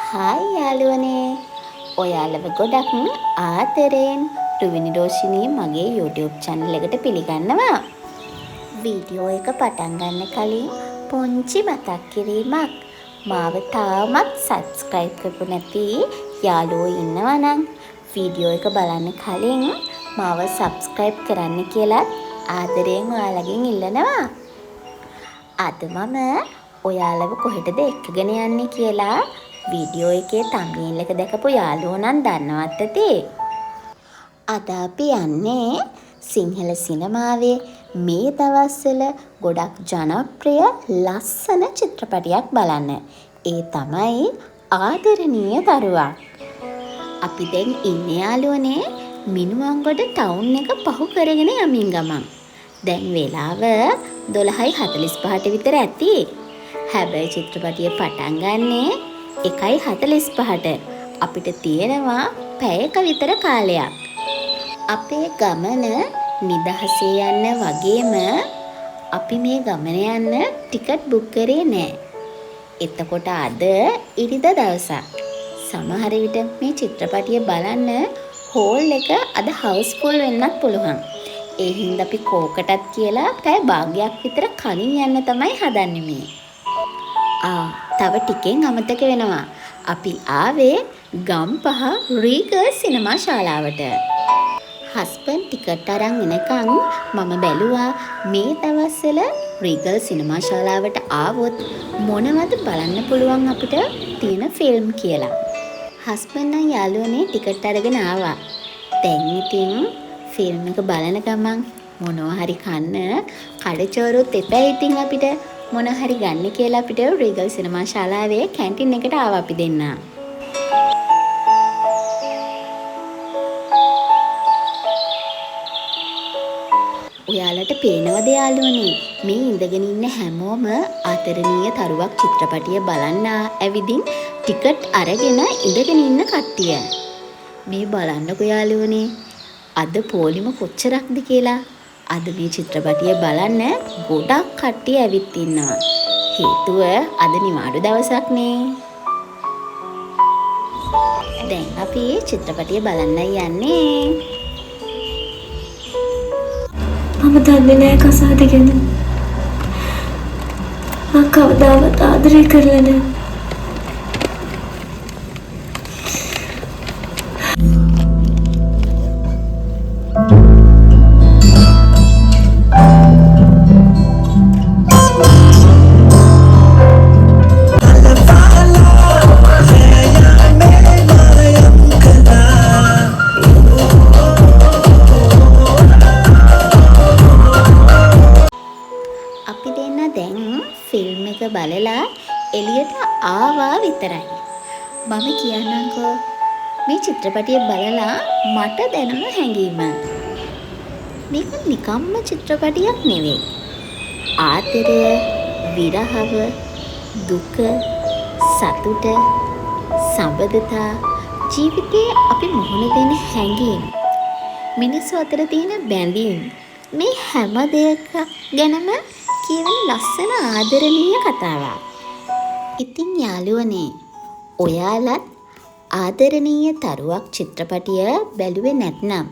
Hi යාළුවනේ. ඔයාලව ගොඩක් ආදරෙන් රුවිනි රෝෂිනී මගේ YouTube channel එකට පිළිගන්නවා. වීඩියෝ එක පටන් ගන්න කලින් පුංචි මතක් කිරීමක්. මාව තාමත් subscribe කරපු නැති යාළුවෝ ඉන්නවා නම් වීඩියෝ එක බලන්න කලින් මාව subscribe කරන්න කියලා ආදරයෙන් ඔයාලගෙන් ඉල්ලනවා. අද මම ඔයාලව කොහෙටද එක්කගෙන යන්නේ කියලා වීඩියෝ එකේ thumbnail එක දැකපු යාළුවෝ නම් දන්නවත් ඇති. අද අපි යන්නේ සිංහල සිනමාවේ මේ දවස්වල ගොඩක් ජනප්‍රිය ලස්සන චිත්‍රපටයක් බලන්න. ඒ තමයි ආදරණීය දරුවක්. අපි දැන් ඉන්නේ යාළුවනේ මිනුවන්ගොඩ ටවුන් එක පහු කරගෙන යමින් ගමන්. දැන් වෙලාව 12:45ට විතර ඇති. හැබැයි චිත්‍රපටිය පටන් ගන්නේ 1:45ට. අපිට තියෙනවා පැයක විතර කාලයක්. අපේ ගමන නිදහසේ යන්න වගේම අපි මේ ගමන යන්න ටිකට් බුක් කරේ නෑ. එතකොට අද ඉරිදා දවසක්. සමහර විට මේ චිත්‍රපටිය බලන්න හෝල් එක අද හවුස්ෆුල් වෙන්නත් පුළුවන්. ඒ හින්දා අපි කෝකටත් කියලා පැය භාගයක් විතර කලින් යන්න තමයි හදන්නේ මේ. තව ටිකෙන් අමතක වෙනවා. අපි ආවේ ගම්පහ රීගල් සිනමා ශාලාවට. හස්බන්ඩ් ටිකට් අරන් එනකන් මම බැලුවා මේ දවස්වල රීගල් සිනමා ශාලාවට ආවොත් මොනවද බලන්න පුළුවන් අපිට තියෙන ෆිල්ම් කියලා. හස්බන්ඩ් නම් යාළුවනේ ටිකට් අරගෙන ආවා. දැන් ඉතින් ෆිල්ම් එක බලන ගමන් මොනවා හරි කන්න කඩචෝරුත් එපා. ඉතින් අපිට මොන හරි ගන්න කියලා අපිට රීගල් සිනමා ශාලාවේ කැන්ටින් එකට ආවා අපි දෙන්න. ඔයාලට පේනවද යාළුවනේ මේ ඉඳගෙන ඉන්න හැමෝම ආදරණීය තරුවක් චිත්‍රපටිය බලන්න ඇවිදින් ටිකට් අරගෙන ඉඳගෙන ඉන්න කට්ටිය. මේ බලන්නකෝ යාළුවනේ අද පොලිම කොච්චරක්ද කියලා. අද මේ චිත්‍රපටිය බලන්න ගොඩක් කට්ටිය ඇවිත් ඉන්නවා. හේතුව අද නිවාඩු දවසක් නේ. දැන් අපි චිත්‍රපටිය බලන්නයි යන්නේ. මම දන්නේ නෑ කසාද ගැන. මම කවදාවත් ආදරය කරලා නෑ. ෆිල්ම් එක බලලා එළියට ආවා විතරයි. මම කියන්නම්කෝ මේ චිත්‍රපටිය බලලා මට දැනුම හැඟීම. මේක නිකම්ම චිත්‍රපටියක් නෙවෙයි. ආදරය, විරහව, දුක, සතුට, සබඳතා ජීවිතයේ අපි මුහුණ දෙන හැඟීම්, මිනිස්සු අතර තියෙන බැඳීම්, මේ හැම දෙයක් ගැනම කියවන ලස්සන ආදරණීය කතාවක්. ඉතින් යාළුවනේ ඔයාලත් ආදරණීය තරුවක් චිත්‍රපටිය බැලුවේ නැත්නම්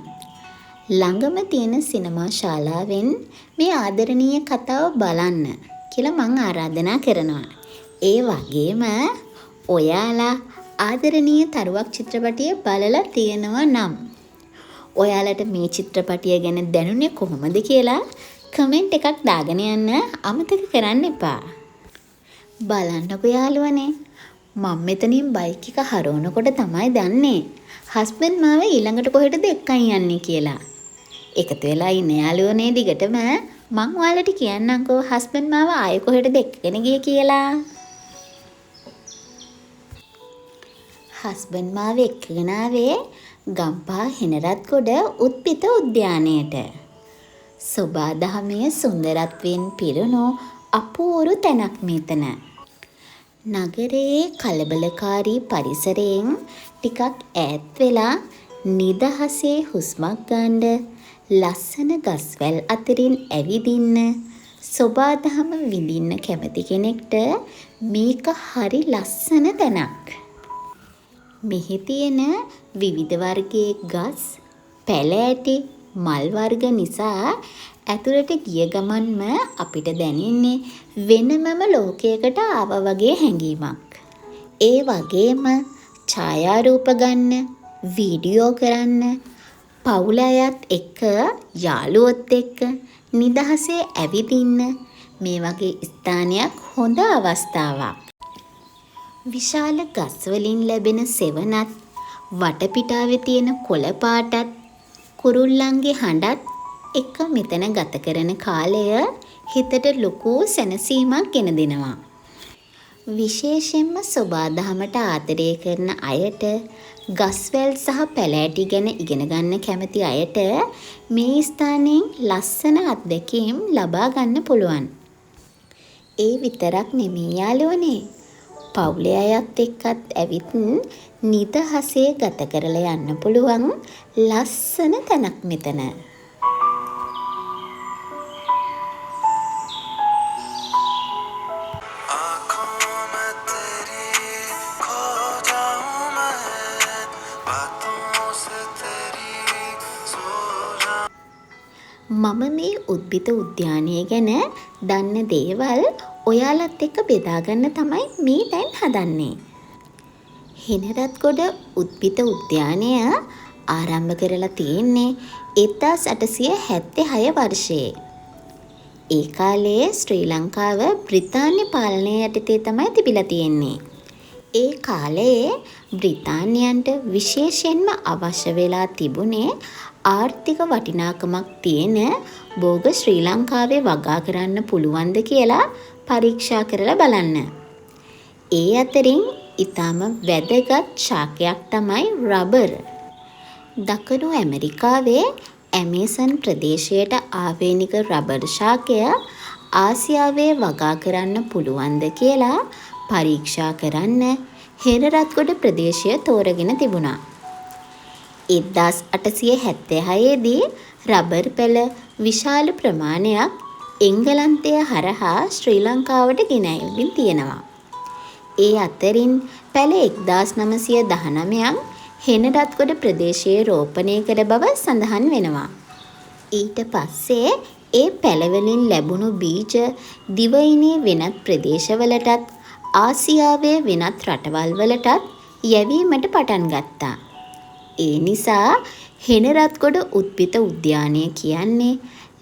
ළඟම තියෙන සිනමා ශාලාවෙන් මේ ආදරණීය කතාව බලන්න කියලා මම ආරාධනා කරනවා. ඒ වගේම ඔයාලා ආදරණීය තරුවක් චිත්‍රපටිය බලලා තියෙනවා නම් ඔයාලට මේ චිත්‍රපටිය ගැන දැනුනේ කොහොමද කියලා කමෙන්ට් එකක් දාගෙන යන්න අමතක කරන්න එපා. බලන්නකෝ යාළුවනේ මම මෙතනින් බයික් එක හරවනකොට තමයි දන්නේ හස්බන්ඩ් මාව ඊළඟට කොහෙටද එක්කන් යන්නේ කියලා. එකතු වෙලා ඉන්න යාළුවනේ දිගටම මං ඔයාලට කියන්නම්කෝ හස්බන්ඩ් මාව ආයෙ කොහෙටද එක්කගෙන ගියේ කියලා. හස්බන්ඩ් මාව එක්කගෙන ආවේ ගම්පහ හෙනරත්ගොඩ උද්භිත උද්‍යානයට. සොබාදහමේ සුන්දරත්වයෙන් පිරුණු අපූරු තැනක් මෙතන. නගරයේ කලබලකාරී පරිසරයෙන් ටිකක් ඈත් වෙලා නිදහසේ හුස්මක් ගන්න, ලස්සන ගස්වැල් අතරින් ඇවිදින්න, සොබාදහම විඳින්න කැමති කෙනෙක්ට මේක හරි ලස්සන තැනක්. මෙහි තියෙන විවිධ වර්ගයේ ගස්, පැල ඇටි, මල් වර්ග නිසා ඇතුළට ගිය ගමන්ම අපිට දැනෙන්නේ වෙනමම ලෝකයකට ආවා වගේ හැඟීමක්. ඒ වගේම ඡායාරූප ගන්න, වීඩියෝ කරන්න, පවුල අයත් එක්ක, යාළුවොත් එක්ක නිදහසේ ඇවිදින්න මේ වගේ ස්ථානයක් හොඳ අවස්ථාවක්. විශාල ගස් වලින් ලැබෙන සෙවණත්, වටපිටාවේ තියෙන කොළ පාටත්, කුරුල්ලන්ගේ හඬත් එක්ක මෙතන ගත කරන කාලය හිතට ලොකු සැනසීමක් ගෙන දෙනවා. විශේෂයෙන්ම සොබාදහමට ආදරය කරන අයට, ගස්වැල් සහ පැලෑටි ගැන ඉගෙන ගන්න කැමති අයට මේ ස්ථානයෙන් ලස්සන අත්දැකීම් ලබා ගන්න පුළුවන්. ඒ විතරක් නෙමෙයි යාළුවනේ. පවුලේ අයත් එක්කත් ඇවිත් නිදහසේ ගත කරලා යන්න පුළුවන් ලස්සන තැනක් මෙතන. මම මේ උද්භිත උද්‍යානය ගැන දන්න දේවල් ඔයාලත් එක්ක බෙදාගන්න තමයි මේ දැන් හදන්නේ. හෙනරත්ගොඩ උද්භිත උද්‍යානය ආරම්භ කරලා තියෙන්නේ 1876 වර්ෂයේ. ඒ කාලේ ශ්‍රී ලංකාව බ්‍රිතාන්‍ය පාලනය යටතේ තමයි තිබිලා තියෙන්නේ. ඒ කාලයේ බ්‍රිතාන්‍යයන්ට විශේෂයෙන්ම අවශ්‍ය වෙලා තිබුණේ ආර්ථික වටිනාකමක් තියෙන බෝග ශ්‍රී ලංකාවේ වගා කරන්න පුළුවන්ද කියලා පරීක්ෂා කරලා බලන්න. ඒ අතරින් ඊටම වැදගත් ශාකයක් තමයි රබර්. දකුණු ඇමරිකාවේ ඇමේසන් ප්‍රදේශයට ආවේනික රබර් ශාකය ආසියාවේ වගා කරන්න පුළුවන්ද කියලා පරීක්ෂා කරන්න හෙනරත්ගොඩ ප්‍රදේශය තෝරගෙන තිබුණා. 1876 දී රබර් පැල විශාල ප්‍රමාණයක් එංගලන්තය හරහා ශ්‍රී ලංකාවට ගෙන ඇවිත් තියෙනවා. ඒ අතරින් පැල 1919ක් හෙනරත්ගොඩ ප්‍රදේශයේ රෝපණය කළ බව සඳහන් වෙනවා. ඊට පස්සේ ඒ පැලවලින් ලැබුණු බීජ දිවයිනේ වෙනත් ප්‍රදේශවලටත් ආසියාවේ වෙනත් රටවල් වලටත් යැවීමට පටන් ගත්තා. ඒ නිසා හෙනරත්ගොඩ උද්භිත උද්‍යානය කියන්නේ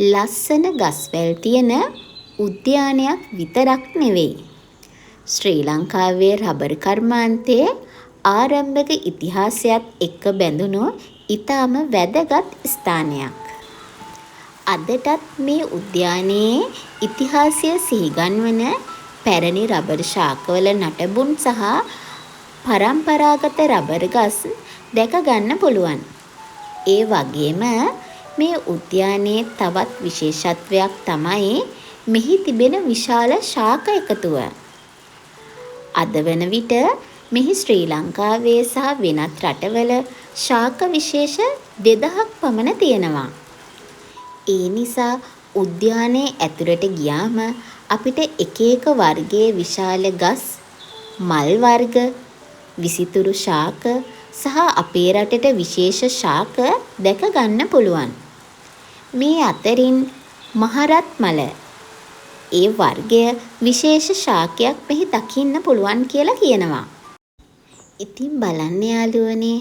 ලස්සන ගස්වැල් තියෙන උද්‍යානයක් විතරක් නෙවෙයි. ශ්‍රී ලංකාවේ රබර් කර්මාන්තයේ ආරම්භක ඉතිහාසයත් එක්ක බැඳුණු ඊටම වැදගත් ස්ථානයක්. අදටත් මේ උද්‍යානයේ ඉතිහාසය සිහිගන්වන පැරණි රබර් ශාකවල නටබුන් සහ පරම්පරාගත රබර් ගස් දැක ගන්න පුළුවන්. ඒ වගේම මේ උද්‍යානයේ තවත් විශේෂත්වයක් තමයි මෙහි තිබෙන විශාල ශාක එකතුව. අද වන විට මෙහි ශ්‍රී ලංකාවේ සහ වෙනත් රටවල ශාක විශේෂ 2000ක් පමණ තියෙනවා. ඒ නිසා උද්‍යානයේ ඇතුළට ගියාම අපිට එක එක වර්ගයේ විශාල ගස්, මල් වර්ග, විසිතුරු ශාක සහ අපේ රටට විශේෂ ශාක දැක ගන්න පුළුවන්. මේ අතරින් මහරත් මල ඒ වර්ගය විශේෂ ශාකයක් මෙහි දකින්න පුළුවන් කියලා කියනවා. ඉතින් බලන්න යාළුවනේ,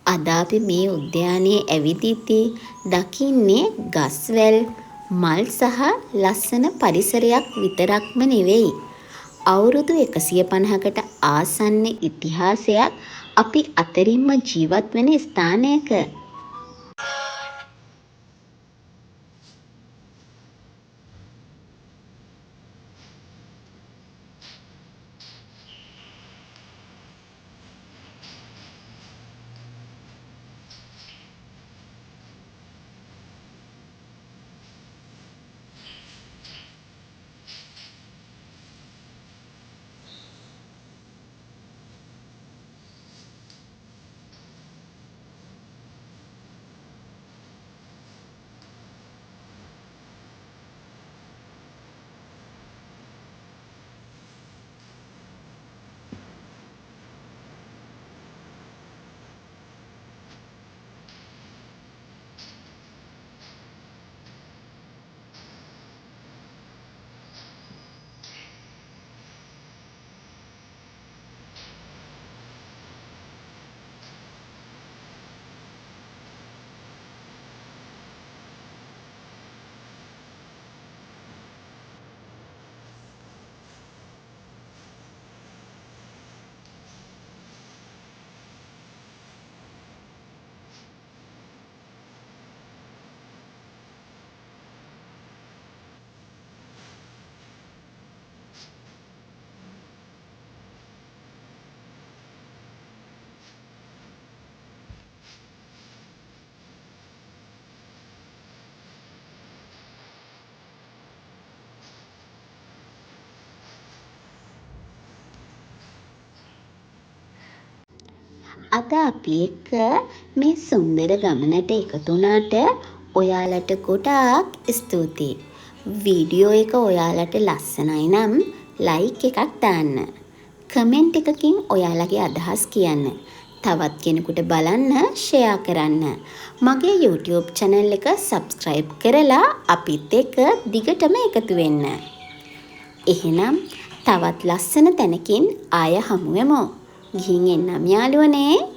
අද අපි මේ උද්‍යානයේ ඇවිදිද්දී දකින්නේ ගස්වැල්, මල් සහ ලස්සන පරිසරයක් විතරක්ම නෙවෙයි. අවුරුදු 150කට ආසන්න ඉතිහාසයක් අපි අතරින්ම ජීවත් වෙන ස්ථානයක. අද අපි එක්ක මේ සුන්දර ගමනට එකතු වුණාට ඔයාලට ගොඩාක් ස්තුතියි. වීඩියෝ එක ඔයාලට ලස්සනයි නම් ලයික් එකක් දාන්න. කමෙන්ට් එකකින් ඔයාලගේ අදහස් කියන්න. තවත් කෙනෙකුට බලන්න ෂෙයා කරන්න. මගේ YouTube channel එක subscribe කරලා අපිත් එක්ක දිගටම එකතු වෙන්න. එහෙනම් තවත් ලස්සන තැනකින් ආය හමු වෙමු. ගිහින් එන්නම් යාළුවනේ.